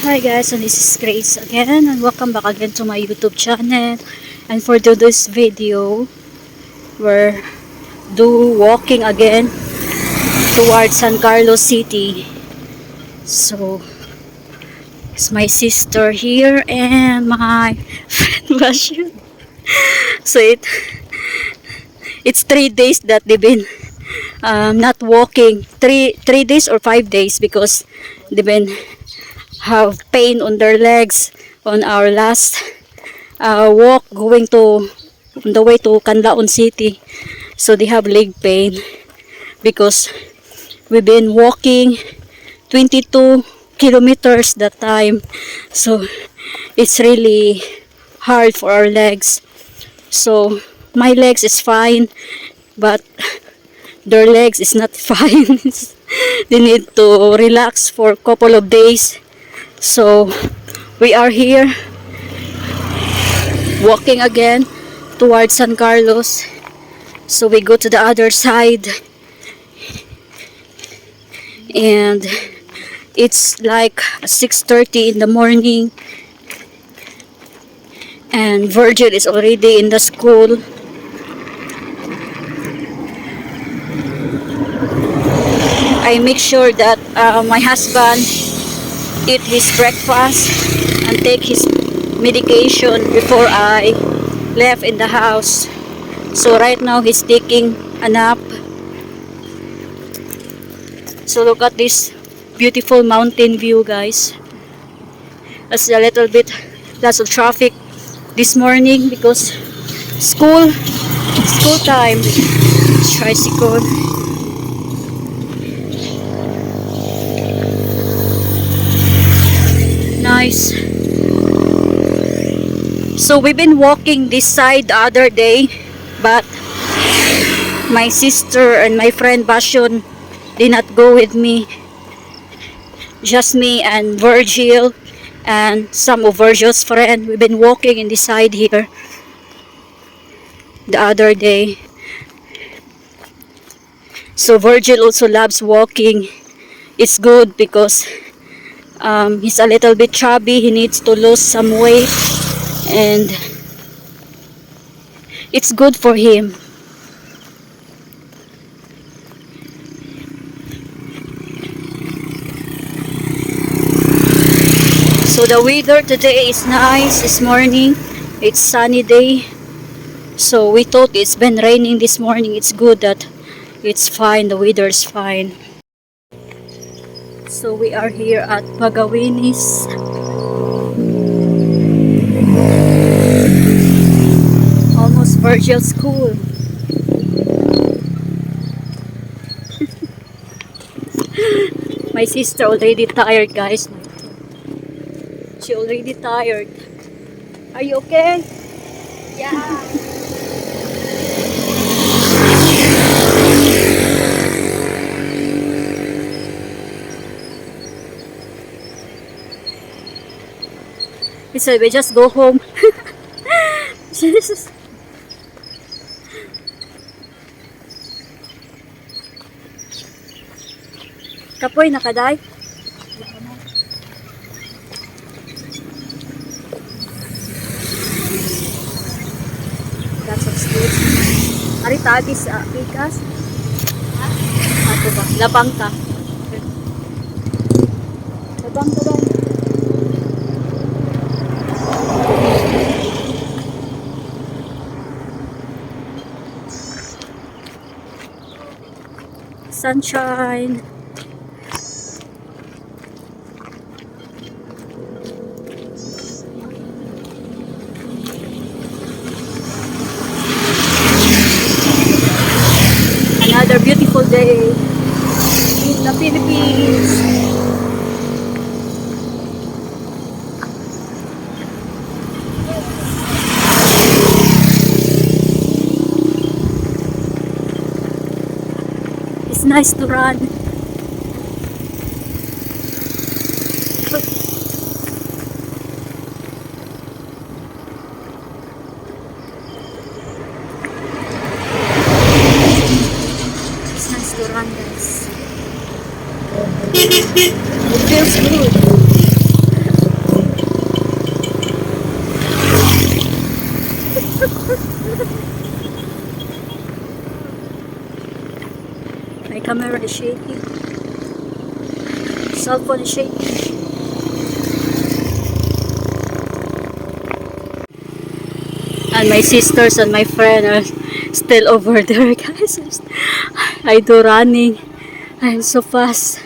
Hi guys, and this is Grace again, and welcome back again to my YouTube channel. And for today's video, we're walking again towards San Carlos City. So it's my sister here and my friend Bashin. So it's 3 days that they've been not walking. Three days or 5 days because they've been have pain on their legs on our last walk going to on the way to Canlaon City. So they have leg pain because we've been walking 22 kilometers that time. So it's really hard for our legs. So my legs is fine, but their legs is not fine. They need to relax for a couple of days. So we are here walking again towards San Carlos. So we go to the other side, and it's like 6:30 in the morning, and Virgil is already in the school. I make sure that my husband eat his breakfast and take his medication before I left in the house. So right now he's taking a nap. So look at this beautiful mountain view, guys. There's a little bit lots of traffic this morning because school time. Tricycle. Nice. So we've been walking this side the other day, but my sister and my friend Bastion did not go with me. Just me and Virgil and some of Virgil's friends. We've been walking in this side here the other day. So Virgil also loves walking. It's good because he's a little bit chubby. He needs to lose some weight, and it's good for him. So the weather today is nice this morning. It's sunny day. So we thought it's been raining this morning. It's good that it's fine. The weather is fine. So we are here at Pagawinis. Almost Virgil School. My sister already tired, guys. She already tired. Are you okay? Yeah. He said we just go home. Jesus. Kapoy nakaday. Lots of schools. Ari tagis pikas. Ato ba? Labang ta. Labang ta daw. Sunshine. Another beautiful day in the Philippines. It's nice to run. It's nice to run, guys. It feels good. Camera is shaking. Cell phone is shaking. And my sisters and my friend are still over there, guys. I do running. I'm so fast.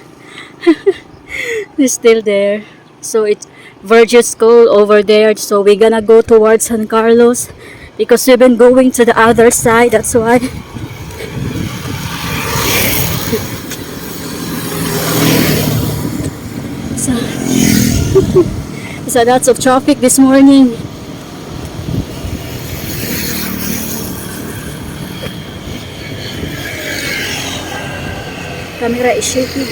They're still there. So it's Virgin School over there. So we're gonna go towards San Carlos because we've been going to the other side. That's why. So, so lots of traffic this morning. Camera is shaking.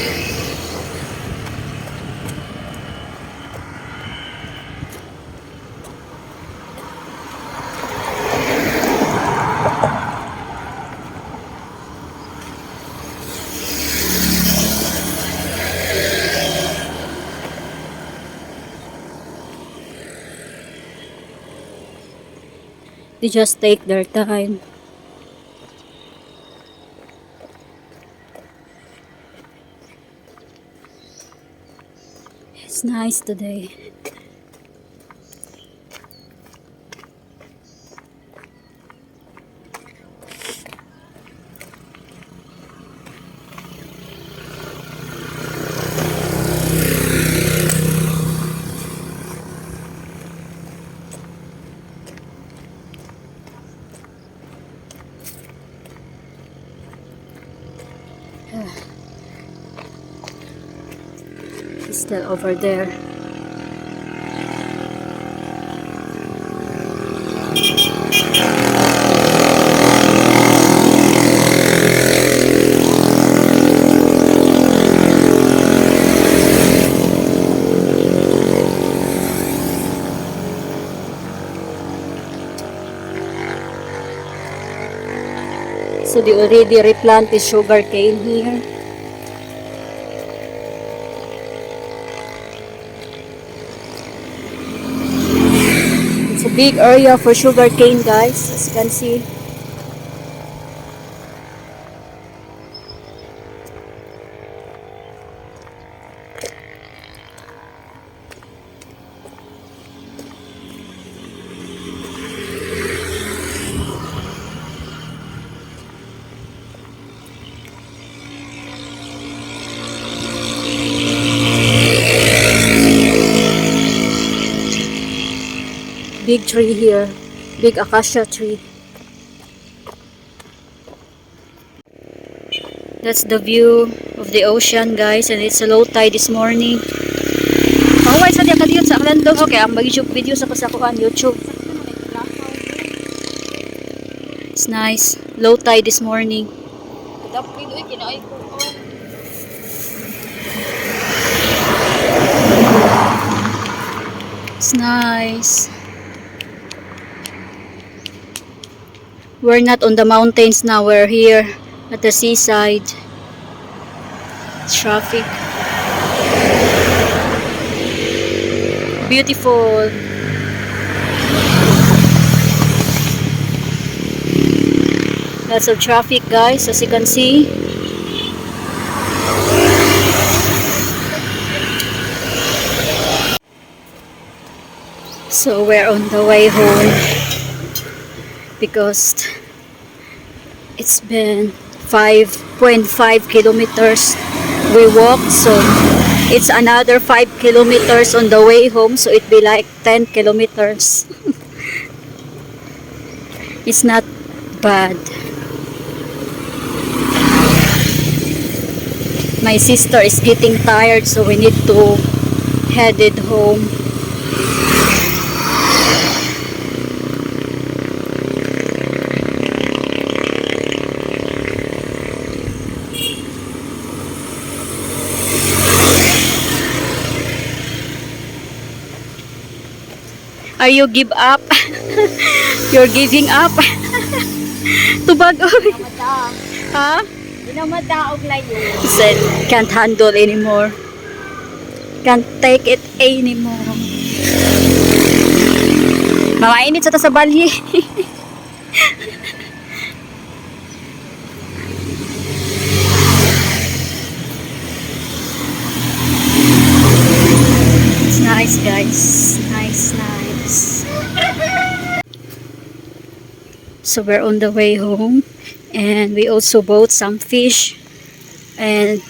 They just take their time. It's nice today. It's still over there. So they already replanted sugar cane here. It's a big area for sugar cane, guys, as you can see. Big tree here, big acacia tree. That's the view of the ocean, guys, and it's a low tide this morning. Paway sa diya kadiyot sa Orlando. Okay, ang mag-YouTube video sa pasakuan YouTube. It's nice. Low tide this morning. It's nice. We're not on the mountains now. We're here at the seaside. Traffic. Beautiful. Lots of traffic, guys, as you can see. So we're on the way home because it's been 5.5 kilometers we walked, so it's another 5 kilometers on the way home, so it'd be like 10 kilometers. It's not bad. My sister is getting tired, so we need to head it home. Are you give up? You're giving up? Tubag oy. Ha? Dinamadaog layo. Said, can't handle anymore. Can't take it anymore. Mamainit sa balye. So we're on the way home, and we also bought some fish, and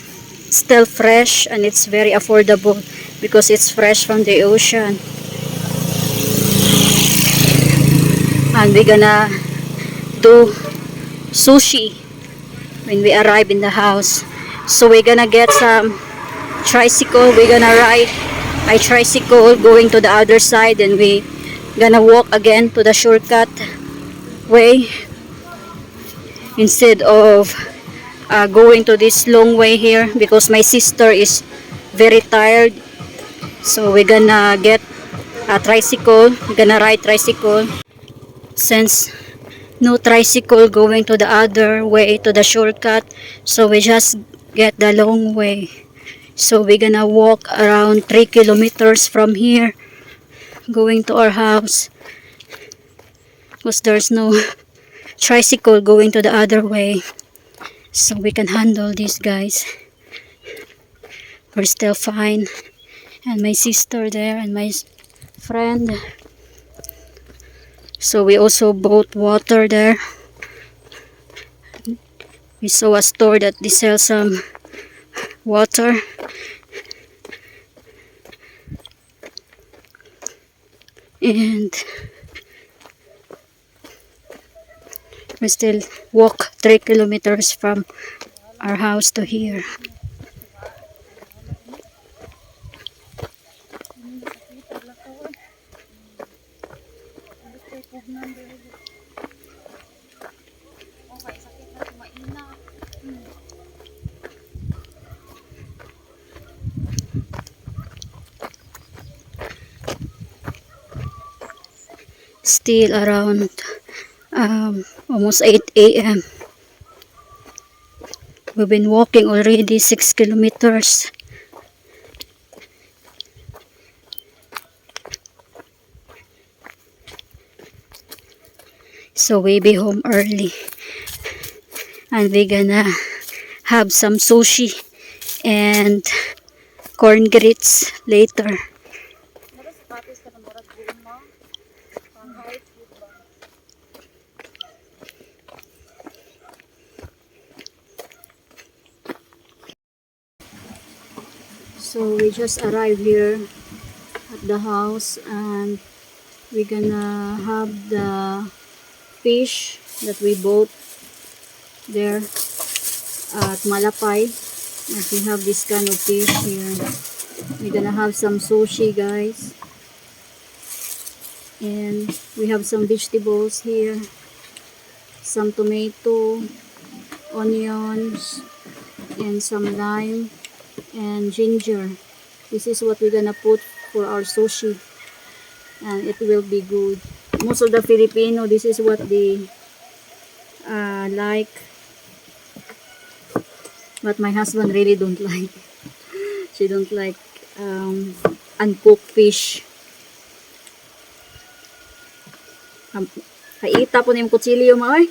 still fresh, and it's very affordable because it's fresh from the ocean. And we're gonna do sushi when we arrive in the house. So we're gonna get some tricycle. We're gonna ride a tricycle going to the other side, and we gonna walk again to the shortcut way instead of going to this long way here, because my sister is very tired. So we're gonna get a tricycle. We're gonna ride tricycle since no tricycle going to the other way to the shortcut, so we just get the long way. So we're gonna walk around 3 kilometers from here going to our house, because there's no tricycle going to the other way, so we can handle this, guys. We're still fine. And my sister there and my friend. So we also bought water there. We saw a store that they sell some water. And we still walk 3 kilometers from our house to here. Still around almost 8 a.m. We've been walking already 6 kilometers. So we'll be home early, and we're gonna have some sushi and corn grits later. So we just arrived here at the house, and we're gonna have the fish that we bought there at Malapay. And we have this kind of fish here. We're gonna have some sushi, guys, and we have some vegetables here, some tomato, onions, and some lime and ginger. This is what we're gonna put for our sushi, and it will be good. Most of the Filipino, this is what they like, but my husband really don't like. She don't like uncooked fish. Kaita po na yung kutsilyo mo, oy.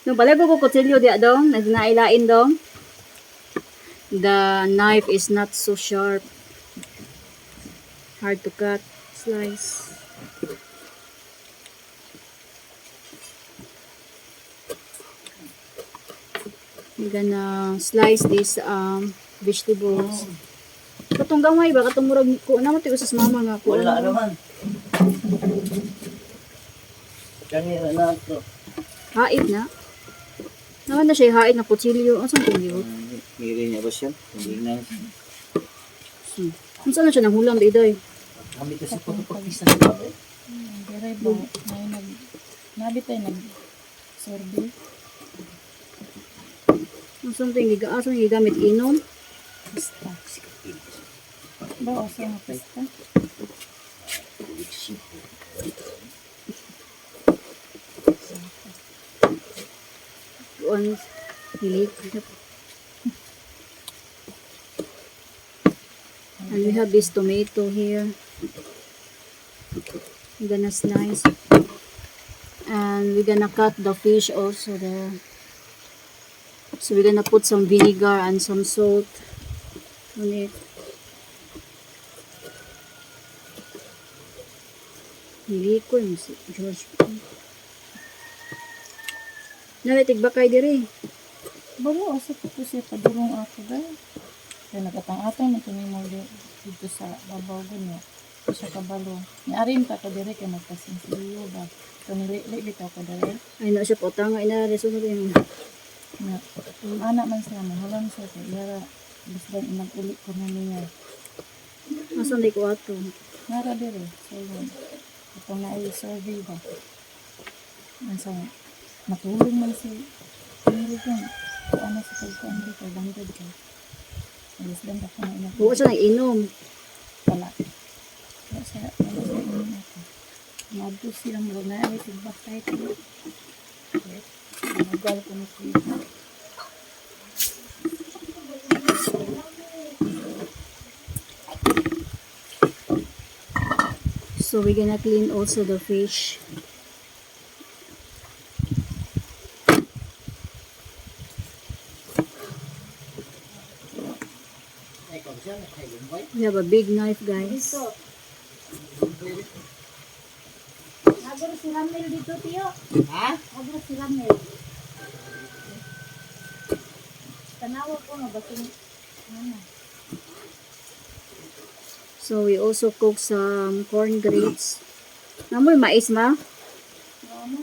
Nung balik ko kutsilyo diya dong, nagnailain dong. The knife is not so sharp. Hard to cut, slice. We're gonna slice these vegetables. Katong gamay ba? Katong murag ko na mo tiyo sa mama nga ko. Wala naman. Kanina na ito. Hait na. Naman na siya hait na kutsilyo. Asan po yun? Miri niya ba siya? Hindi na. Saan na siya nanghulam ba iday? Kami kasi pagpapisa sa babae. Diray ba? Nabitay nag-sorbe. Asan yung gigamit inom? Pista. Ba, asa nga pista? Doon, hilig. And we have this tomato here. We're gonna slice. And we're gonna cut the fish also there. So we're gonna put some vinegar and some salt on it. Nilikol mo si George. Nalitig ba kayo diri? Balo, asa ko to siya padulong ako guys. Kaya nagatang-atang na mo dito sa babaw ganyo. Ito siya kabalo. Niarin pa ko dire kay magpasinsiyo ba. Ito nilibitaw ko dire. Ay na siya po tanga ina resunod yun. Na, anak man siya, mahulan siya kay Yara. Bisdan inag-uli ko na niya. Asan di ko ato? Nara dire. So yun. Ito na ay survey ba. Nasa matulong man si Miri ko. Ano sa pagkuhan dito, banded ko. Bisdan ako na inag Bukas siya nag-inom. Wala. Wala siya inom ako. Madto silang mga na ay sigbakay ko. Nagal ko na siya. So we're gonna clean also the fish. We have a big knife, guys. Nagro si Ramel dito, tiyo. Ha? Nagro si Ramel. Tanawa ko nga baking ano. So we also cook some corn grits. Namoy mais ma? Ano?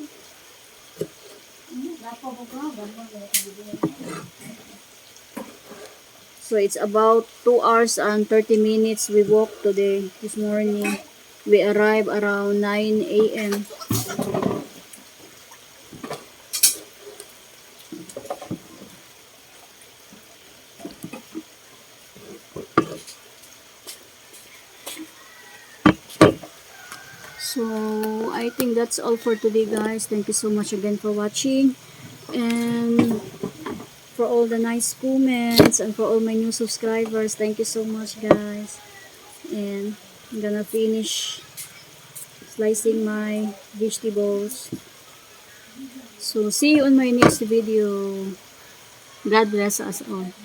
Napabog nga, So it's about 2 hours and 30 minutes we walked today, this morning. We arrived around 9 a.m. So I think that's all for today, guys. Thank you so much again for watching. And for all the nice comments and for all my new subscribers, thank you so much, guys. And I'm gonna finish slicing my vegetables. So see you on my next video. God bless us all.